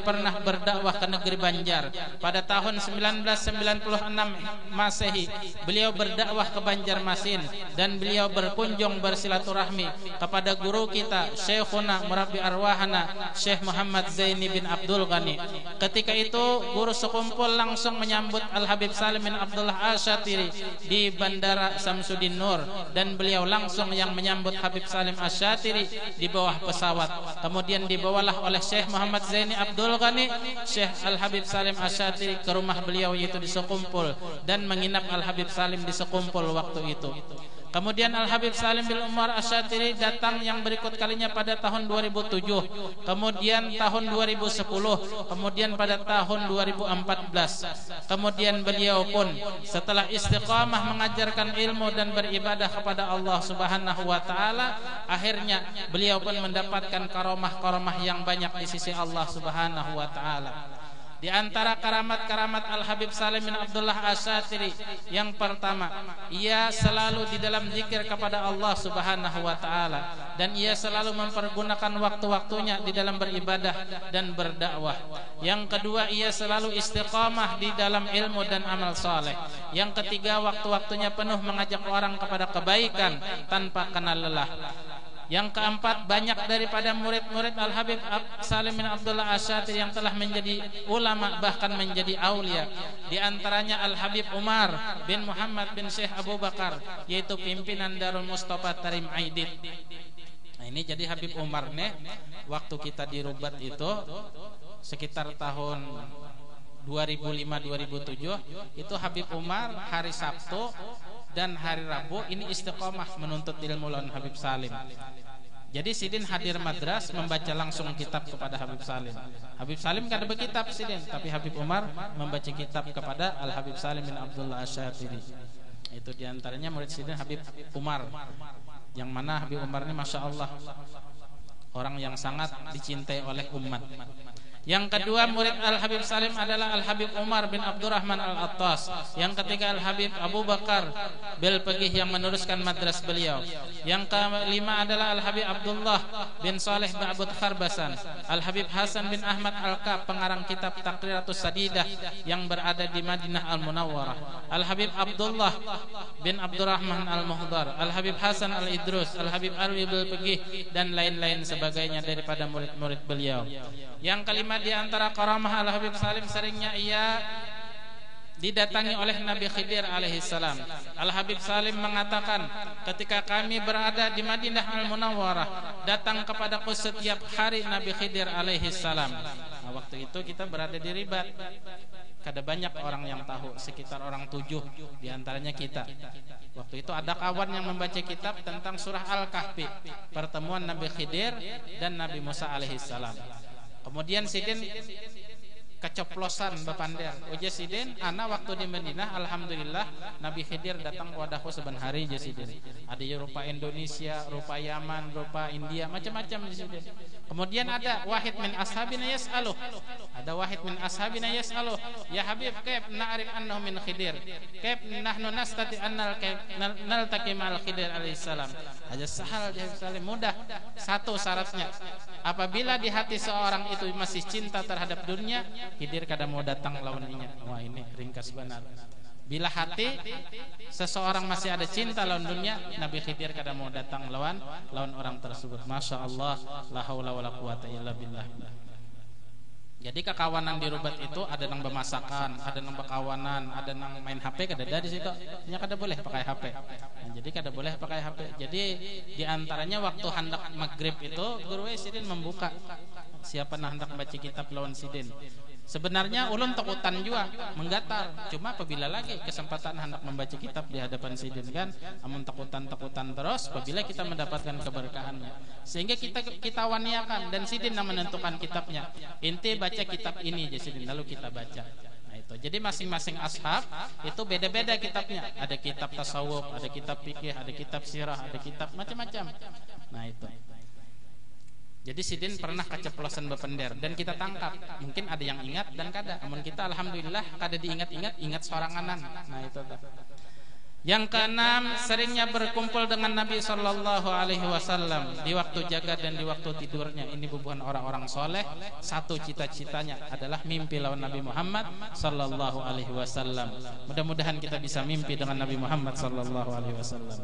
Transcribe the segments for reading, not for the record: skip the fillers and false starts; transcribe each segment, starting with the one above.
pernah berdakwah ke negeri Banjar. Pada tahun 1996 Masehi beliau berdakwah ke Banjarmasin dan beliau berkunjung bersilaturahmi kepada guru kita Syekhuna Murabbi Arwahana Syekh Muhammad Zaini bin Abdul Ghani. Ketika itu guru sekumpul langsung menyambut Al-Habib Salim bin Abdullah Asyatiri di Bandara Samsudin Nur, dan beliau langsung yang menyambut Habib Salim Asyatiri di bawah pesawat. Kemudian dibawalah oleh Syekh Muhammad Zaini Abdul Ghani Syekh Al-Habib Salim Asyatiri ke rumah beliau yaitu di Sekumpul, dan menginap Al-Habib Salim di Sekumpul waktu itu. Kemudian Al-Habib Salim bin Umar Asyatiri datang yang berikut kalinya pada tahun 2007, kemudian tahun 2010, kemudian pada tahun 2014. Kemudian beliau pun setelah istiqamah mengajarkan ilmu dan beribadah kepada Allah Subhanahu wa taala, akhirnya beliau pun mendapatkan karamah-karamah yang banyak di sisi Allah Subhanahu wa taala. Di antara karamat-karamat Al-Habib Salim bin Abdullah Asyatiri, yang pertama, ia selalu di dalam zikir kepada Allah Subhanahu wa taala, dan ia selalu mempergunakan waktu-waktunya di dalam beribadah dan berdakwah. Yang kedua, ia selalu istiqamah di dalam ilmu dan amal saleh. Yang ketiga, waktu-waktunya penuh mengajak orang kepada kebaikan tanpa kenal lelah. Yang keempat, banyak daripada murid-murid Al-Habib Salim bin Abdullah Asyatiri yang telah menjadi ulama bahkan menjadi aulia. Di antaranya Al-Habib Umar bin Muhammad bin Syekh Abu Bakar, yaitu pimpinan Darul Mustafa Tarim Aidid. Nah, ini jadi Habib Umar nih, waktu kita di Rubat itu sekitar tahun 2005-2007, itu Habib Umar hari Sabtu dan hari Rabu ini istiqomah menuntut ilmu lawan Habib Salim. Jadi Sidin hadir madras membaca langsung kitab kepada Habib Salim. Habib Salim kan ada berkitab Sidin, tapi Habib Umar membaca kitab kepada Al-Habib Salim bin Abdullah Asyatiri. Itu diantaranya murid Sidin Habib Umar, yang mana Habib Umar ini Masya Allah orang yang sangat dicintai oleh umat. Yang kedua, murid Al-Habib Salim adalah Al-Habib Umar bin Abdurrahman Al-Attas. Yang ketiga, Al-Habib Abu Bakar Belpegih yang meneruskan madras beliau. Yang kelima adalah Al-Habib Abdullah bin Saleh bin Abud Kharbasan. Al-Habib Hasan bin Ahmad Al-Kab, pengarang kitab Taqriratus Sadidah yang berada di Madinah Al-Munawwarah. Al-Habib Abdullah bin Abdurrahman Al-Muhdar, Al-Habib Hasan Al-Idrus, Al-Habib Alwi Belpegih, dan lain-lain sebagainya daripada murid-murid beliau. Yang kelima, di antara karamah Al-Habib Salim, seringnya ia didatangi oleh Nabi Khidir alaihissalam. Al-Habib Salim mengatakan, ketika kami berada di Madinah Al-Munawwarah, datang kepadaku setiap hari Nabi Khidir alaihissalam. Nah, waktu itu kita berada di Ribat. Ada banyak orang yang tahu, sekitar orang 7 diantaranya kita. Waktu itu ada kawan yang membaca kitab tentang surah Al-Kahfi, pertemuan Nabi Khidir dan Nabi Musa alaihissalam. Kemudian Sidin keceplosan bepander. Uja Sidin, ana waktu di Madinah, alhamdulillah Nabi Khidir datang wadahku sebentar hari aja Sidin. Ada rupa Indonesia, rupa Yaman, rupa India, macam-macam di Sidin. Kemudian ada wahid min ashabina yas'aluh. Ada wahid min ashabina yas'aluh, ya Habib, kaif na'rif annahu min Khidir? Kaif nahnu nastati annal naltaqi ma'al Khidir alaihi salam? Aja sahal ya Salim, mudah. Satu syaratnya, apabila di hati seorang itu masih cinta terhadap dunia, Khidir kada mau datang lawannya. Wah, ini ringkas benar. Bila hati seseorang masih ada cinta lawan dunia, Nabi Khidir kada mau datang lawan orang tersebut. Masya Allah, la haula wala quwata illa billah. Jadi kekawanan di Rubat itu ada nang bemasakan, ada nang bekawanan, ada nang main HP, kada ada di situ. Nya kada boleh pakai HP. Nah, jadi kada boleh pakai HP. Jadi di antaranya waktu hendak maghrib itu Guru Sidin membuka siapa nah hendak baca kitab lawan Sidin. Sebenarnya ulun takutan juga menggatar, cuma apabila lagi kesempatan hendak membaca kitab di hadapan Sidin kan, amun takutan terus apabila kita mendapatkan keberkahannya, sehingga kita waniakan dan Sidin yang menentukan kitabnya. Inti baca kitab ini aja Sidin, lalu kita baca. Nah itu, jadi masing-masing ashab itu beda-beda kitabnya. Ada kitab tasawuf, ada kitab fikih, ada kitab sirah, ada kitab macam-macam. Nah itu. Jadi Sidin pernah keceplosan bepender dan kita tangkap. Mungkin ada yang ingat dan kada. Namun kita alhamdulillah kada diingat-ingat, ingat soranganan. Nah itu dah. Yang keenam, seringnya berkumpul dengan Nabi Sallallahu Alaihi Wasallam di waktu jaga dan di waktu tidurnya. Ini bubuhan orang-orang soleh. Satu cita-citanya adalah mimpi lawan Nabi Muhammad Sallallahu Alaihi Wasallam. Mudah-mudahan kita bisa mimpi dengan Nabi Muhammad Sallallahu Alaihi Wasallam.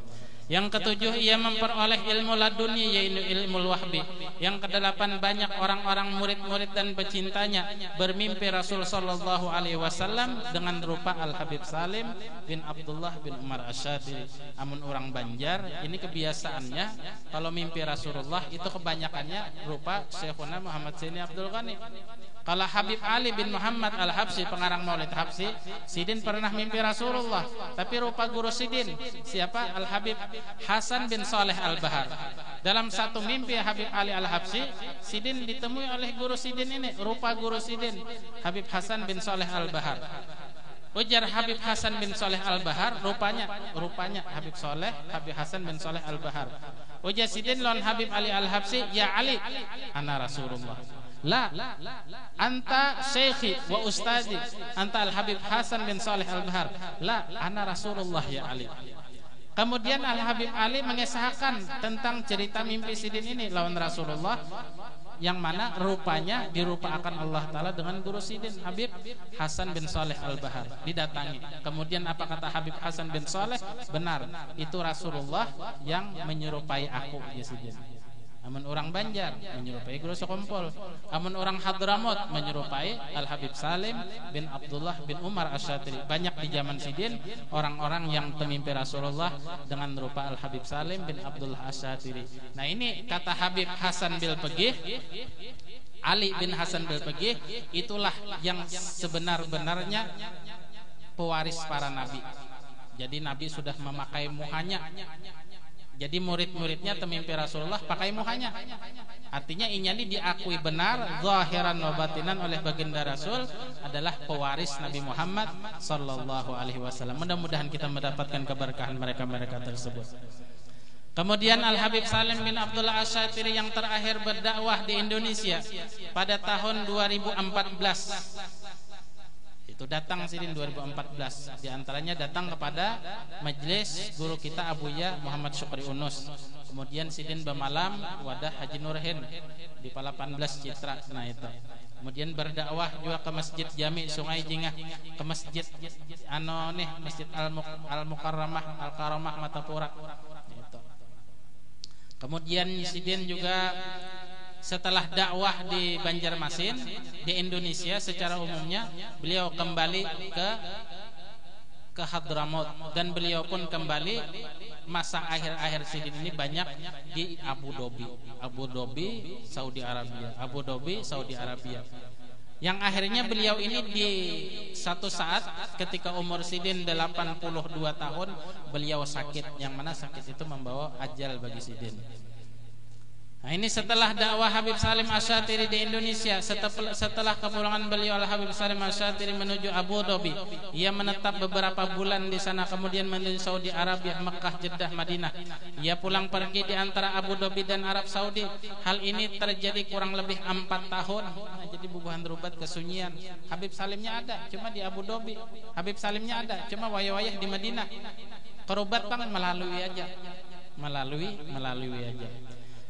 Yang ketujuh, ia memperoleh ilmu laduni, yaitu ilmu wahbi. Yang kedelapan, banyak orang-orang murid-murid dan pecintanya bermimpi Rasul Sallallahu Alaihi Wasallam dengan rupa Al Habib Salim bin Abdullah bin Umar Asyadili. Amun orang Banjar, ini kebiasaannya kalau mimpi Rasulullah itu kebanyakannya rupa Syekhuna Muhammad Sini Abdul Ghani. Kalau Habib Ali bin Muhammad Al-Habsyi, pengarang Maulid Habsyi, Sidin pernah mimpi Rasulullah, tapi rupa guru Sidin. Siapa? Al-Habib Hasan bin Saleh Al-Bahar. Dalam satu mimpi Habib Ali Al-Habsyi, Sidin ditemui oleh guru Sidin ini, rupa guru Sidin, Habib Hasan bin Saleh Al-Bahar. Ujar Habib Hasan bin Saleh Al-Bahar, rupanya Habib Saleh, Habib Hasan bin Saleh Al-Bahar. Ujar Sidin lawan Habib Ali Al-Habsyi, ya Ali, ana Rasulullah. La, anta syekhi wa ustadi, anta Al-Habib Hasan bin Saleh Al-Bahar. La, ana Rasulullah ya Ali. Kemudian Al-Habib Ali mengesahkan tentang cerita mimpi Sidin ini lawan Rasulullah, yang mana rupanya dirupakan Allah Ta'ala dengan guru Sidin, Habib Hasan bin Saleh Al-Bahar. Didatangi. Kemudian apa kata Habib Hasan bin Saleh? Benar, itu Rasulullah yang menyerupai aku, ya Sidin. Amun orang Banjar menyerupai guru Sokompol. Amun orang Hadramut menyerupai Al-Habib Salim bin Abdullah bin Umar Asyadili. Banyak di zaman Sidin orang-orang yang temimpi Rasulullah dengan rupa Al-Habib Salim bin Abdullah Asyadili. Nah, ini kata Habib Hasan bil Pegih, Ali bin Hasan bil Pegih, itulah yang sebenar-benarnya pewaris para nabi. Jadi Nabi sudah memakai muhanya. Jadi murid-muridnya temimpi Rasulullah pakai muhanya. Artinya ini diakui benar zahiran wa batinan oleh baginda Rasul adalah pewaris Nabi Muhammad sallallahu alaihi wasallam. Mudah-mudahan kita mendapatkan keberkahan mereka-mereka tersebut. Kemudian Al-Habib Salim bin Abdullah Asyatiri yang terakhir berdakwah di Indonesia pada tahun 2014. Itu datang Sidin 2014. Di antaranya datang kepada majelis guru kita Abuya Muhammad Syukri Unus. Kemudian Sidin bermalam wadah Haji Nurhin di Pala 18 Citra. Nah itu. Kemudian berdakwah juga ke Masjid Jami Sungai Jingah, ke Masjid Masjid Al-Mukarramah Al-Karamah Matapura. Itu. Kemudian Sidin juga setelah dakwah di Banjarmasin, di Indonesia secara umumnya, beliau kembali ke Hadramut, dan beliau pun kembali masa akhir-akhir Sidin ini banyak di Abu Dhabi, Saudi Arabia. Yang akhirnya beliau ini di satu saat ketika umur Sidin 82 tahun, beliau sakit, yang mana sakit itu membawa ajal bagi Sidin. Nah, ini setelah dakwah Habib Salim Asyatiri di Indonesia, setelah kepulangan beliau Habib Salim Asyatiri menuju Abu Dhabi, ia menetap beberapa bulan di sana, kemudian menuju Saudi Arabia, Mekah, Jeddah, Madinah. Ia pulang pergi di antara Abu Dhabi dan Arab Saudi. Hal ini terjadi kurang lebih 4 tahun. Nah, jadi bubuhan rubat kesunyian. Habib Salimnya ada, cuma di Abu Dhabi. Habib Salimnya ada, cuma wayah-wayah di Madinah. Kerubat kan melalui aja.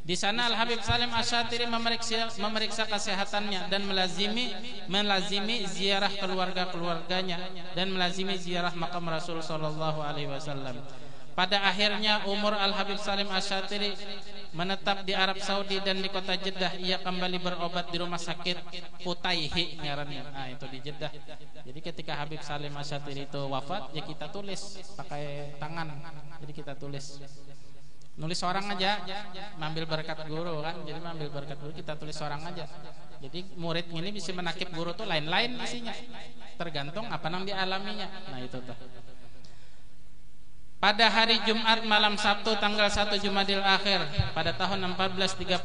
Di sana Al-Habib Salim Asyatiri memeriksa kesehatannya dan melazimi ziarah keluarganya dan melazimi ziarah makam Rasul sallallahu alaihi wasallam. Pada akhirnya umur Al-Habib Salim Asyatiri menetap di Arab Saudi dan di kota Jeddah. Ia kembali berobat di rumah sakit Putaihi ngarannya. Nah, itu di Jeddah. Jadi ketika Habib Salim Asyatiri itu wafat, ya kita tulis pakai tangan. Jadi kita nulis orang aja, mengambil berkat guru kan. Jadi mengambil berkat guru kita tulis orang aja. Jadi murid ini bisa menakib guru tuh lain-lain isinya, tergantung apa yang dialaminya. Nah itu tuh. Pada hari Jumat malam Sabtu tanggal 1 Jumadil Akhir pada tahun 1439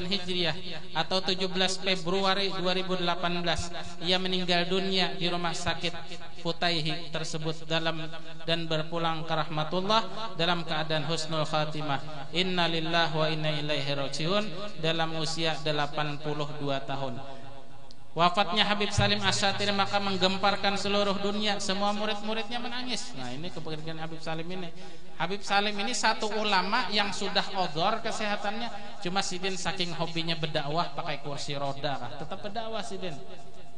Hijriah atau 17 Februari 2018, ia meninggal dunia di rumah sakit Putaihi tersebut dan berpulang ke rahmatullah dalam keadaan husnul khatimah. Inna lillahi wa inna ilaihi rajiun, dalam usia 82 tahun. Wafatnya Habib Salim Asy-Syatiri maka menggemparkan seluruh dunia. Semua murid-muridnya menangis. Nah, ini kepergian Habib Salim ini. Habib Salim ini satu ulama yang sudah odor kesehatannya, cuma Sidin saking hobinya berdakwah pakai kursi roda, tetap berdakwah Sidin,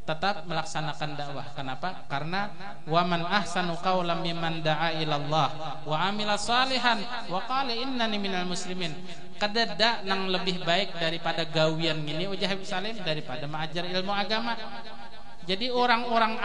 tetap melaksanakan dakwah. Kenapa? Karena waman ahsanu qaulan mimman da'a ilallah wa amila salihan wa qala innani minal muslimin. Kadada nang lebih baik daripada gawian ini ujah Habib Salim daripada mengajar ilmu agama. Jadi orang-orang